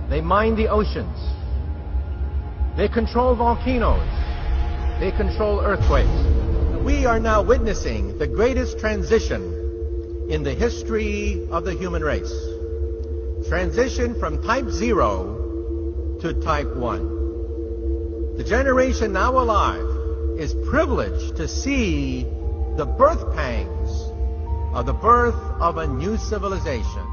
They mine the oceans. They control volcanoes. They control earthquakes. We are now witnessing the greatest transition in the history of the human race. Transition from type 0 to type 1. The generation now alive is privileged to see the birth pangs of the birth of a new civilization.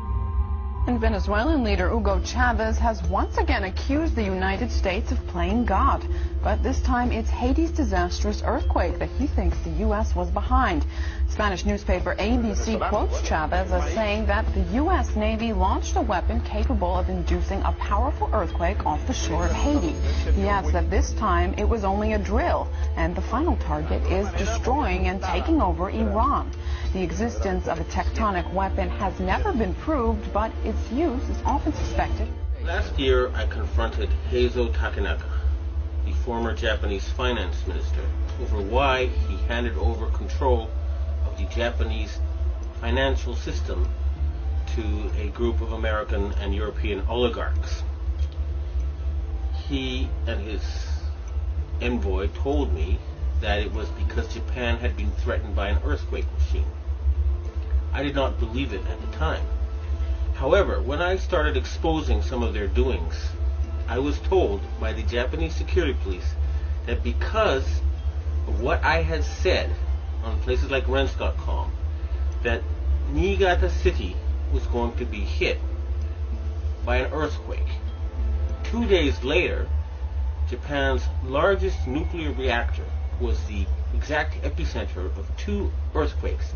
And Venezuelan leader Hugo Chavez has once again accused the United States of playing God. But this time it's Haiti's disastrous earthquake that he thinks the U.S. was behind. Spanish newspaper ABC quotes Chavez as saying that the U.S. Navy launched a weapon capable of inducing a powerful earthquake off the shore of Haiti. He adds that this time it was only a drill, and the final target is destroying and taking over Iran. The existence of a tectonic weapon has never been proved, but its use is often suspected. Last year, I confronted Heizo Takenaka, the former Japanese finance minister, over why he handed over control of the Japanese financial system to a group of American and European oligarchs. He and his envoy told me that it was because Japan had been threatened by an earthquake machine. I did not believe it at the time. However, when I started exposing some of their doings, I was told by the Japanese security police that because of what I had said on places like Rense.com, that Niigata City was going to be hit by an earthquake. 2 days later, Japan's largest nuclear reactor was the exact epicenter of 2 earthquakes,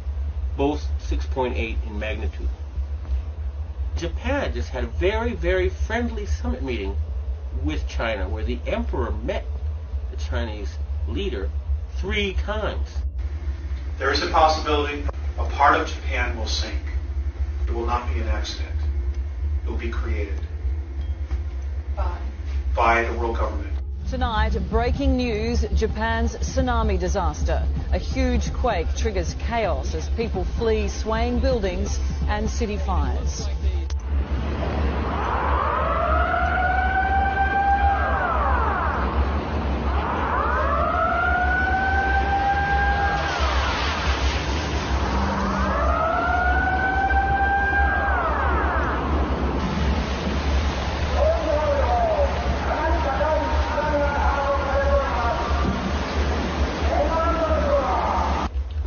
both 6.8 in magnitude. Japan just had a very, very friendly summit meeting with China where the emperor met the Chinese leader 3 times. There is a possibility a part of Japan will sink. It will not be an accident. It will be created by the world government. Tonight, breaking news, Japan's tsunami disaster. A huge quake triggers chaos as people flee swaying buildings and city fires.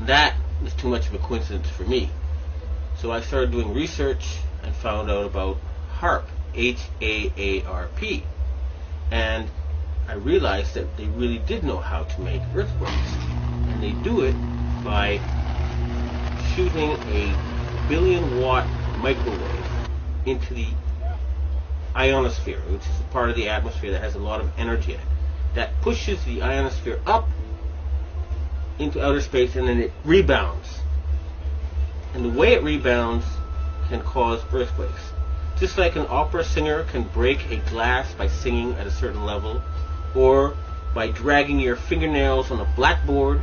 That was too much of a coincidence for me. So I started doing research and found out about HAARP, H-A-A-R-P. And I realized that they really did know how to make earthquakes. And they do it by shooting a 1 billion watt microwave into the ionosphere, which is a part of the atmosphere that has a lot of energy in it. That pushes the ionosphere up into outer space, and then it rebounds. And the way it rebounds can cause earthquakes. Just like an opera singer can break a glass by singing at a certain level, or by dragging your fingernails on a blackboard,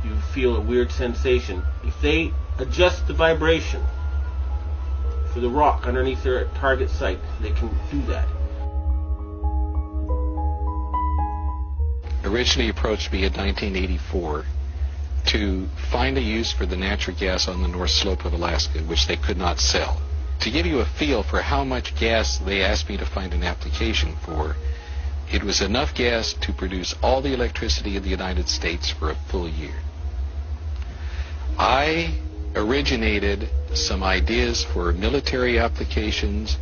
you feel a weird sensation. If they adjust the vibration for the rock underneath their target site, they can do that. Originally approached me in 1984 to find a use for the natural gas on the North Slope of Alaska, which they could not sell. To give you a feel for how much gas they asked me to find an application for, it was enough gas to produce all the electricity in the United States for a full year. I originated some ideas for military applications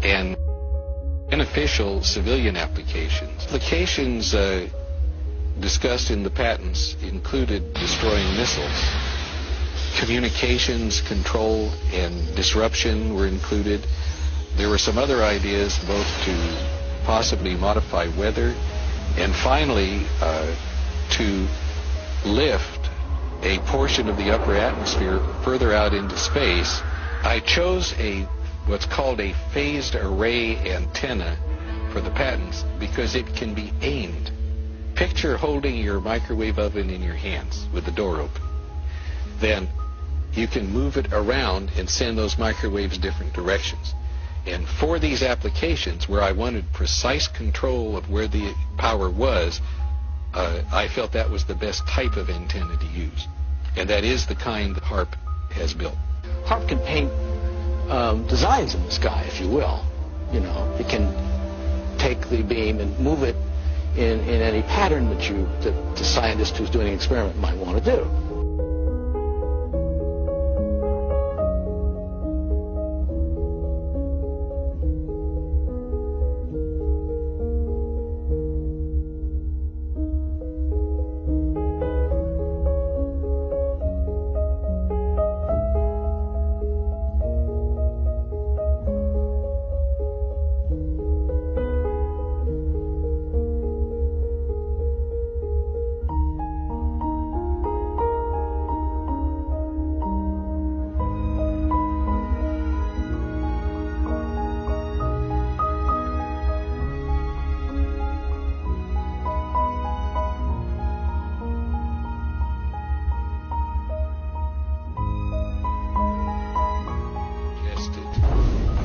and beneficial civilian applications. Applications discussed in the patents included destroying missiles. Communications, control, and disruption were included. There were some other ideas, both to possibly modify weather and finally to lift a portion of the upper atmosphere further out into space. I chose what's called a phased array antenna for the patents because it can be aimed. Picture holding your microwave oven in your hands with the door open. Then you can move it around and send those microwaves different directions. And for these applications where I wanted precise control of where the power was, I felt that was the best type of antenna to use. And that is the kind that HARP has built. HARP can paint designs in the sky, if you will. You know, it can take the beam and move it in any pattern that the scientist who's doing an experiment might want to do.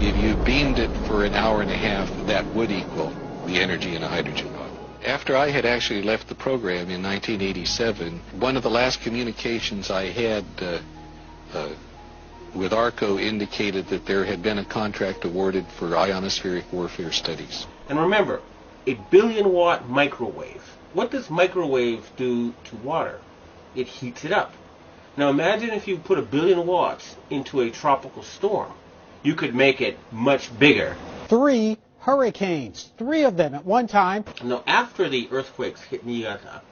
If you beamed it for an hour and a half, that would equal the energy in a hydrogen bomb. After I had actually left the program in 1987, one of the last communications I had with ARCO indicated that there had been a contract awarded for ionospheric warfare studies. And remember, a 1 billion watt microwave. What does microwave do to water? It heats it up. Now imagine if you put 1 billion watts into a tropical storm. You could make it much bigger. 3 hurricanes, 3 of them at one time. Now, after the earthquakes hit Niigata,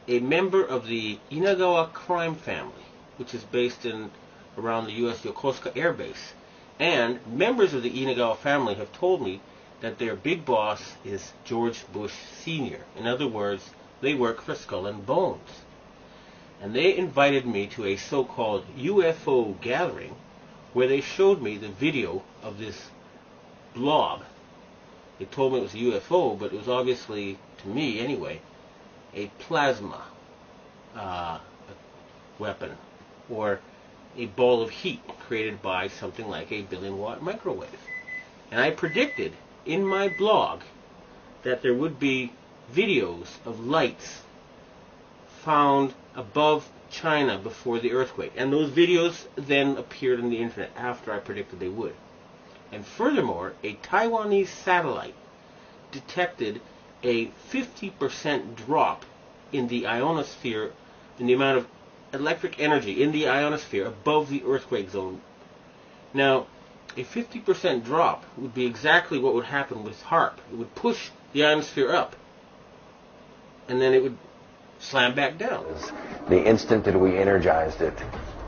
a member of the Inagawa crime family, which is based in around the U.S. Yokosuka Air Base, and members of the Inagawa family have told me that their big boss is George Bush Sr. In other words, they work for Skull and Bones. And they invited me to a so-called UFO gathering where they showed me the video of this blob. They told me it was a UFO, but it was obviously, to me anyway, a plasma weapon, or a ball of heat created by something like a 1 billion watt microwave. And I predicted in my blog that there would be videos of lights found above China before the earthquake, and those videos then appeared on the internet after I predicted they would. And furthermore, a Taiwanese satellite detected a 50% drop in the ionosphere, in the amount of electric energy in the ionosphere above the earthquake zone. Now, a 50% drop would be exactly what would happen with HARP. It would push the ionosphere up, and then it would slam back down. The instant that we energized it,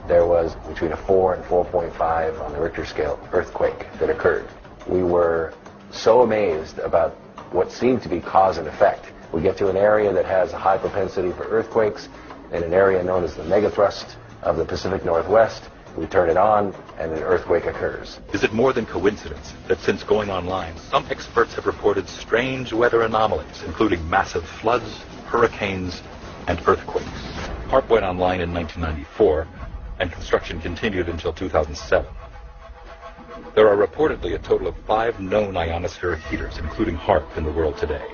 there was between a 4 and 4.5 on the Richter scale earthquake that occurred. We were so amazed about what seemed to be cause and effect. We get to an area that has a high propensity for earthquakes, in an area known as the megathrust of the Pacific Northwest. We turn it on, and an earthquake occurs. Is it more than coincidence that since going online, some experts have reported strange weather anomalies, including massive floods, hurricanes, and earthquakes? HARP went online in 1994, and construction continued until 2007. There are reportedly a total of 5 known ionospheric heaters, including HARP, in the world today.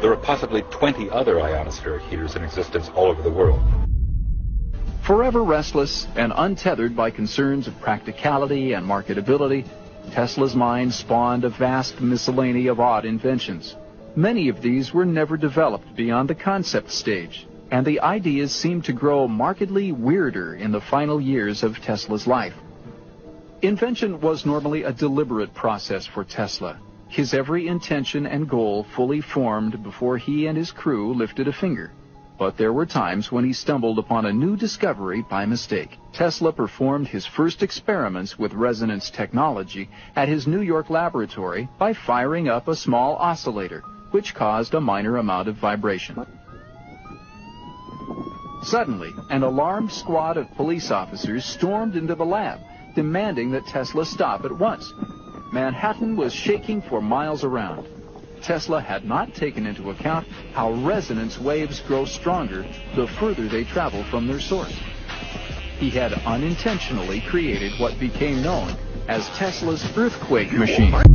There are possibly 20 other ionospheric heaters in existence all over the world. Forever restless and untethered by concerns of practicality and marketability, Tesla's mind spawned a vast miscellany of odd inventions. Many of these were never developed beyond the concept stage, and the ideas seemed to grow markedly weirder in the final years of Tesla's life. Invention was normally a deliberate process for Tesla, his every intention and goal fully formed before he and his crew lifted a finger. But there were times when he stumbled upon a new discovery by mistake. Tesla performed his first experiments with resonance technology at his New York laboratory by firing up a small oscillator, which caused a minor amount of vibration. Suddenly, an alarmed squad of police officers stormed into the lab, demanding that Tesla stop at once. Manhattan was shaking for miles around. Tesla had not taken into account how resonance waves grow stronger the further they travel from their source. He had unintentionally created what became known as Tesla's earthquake machine.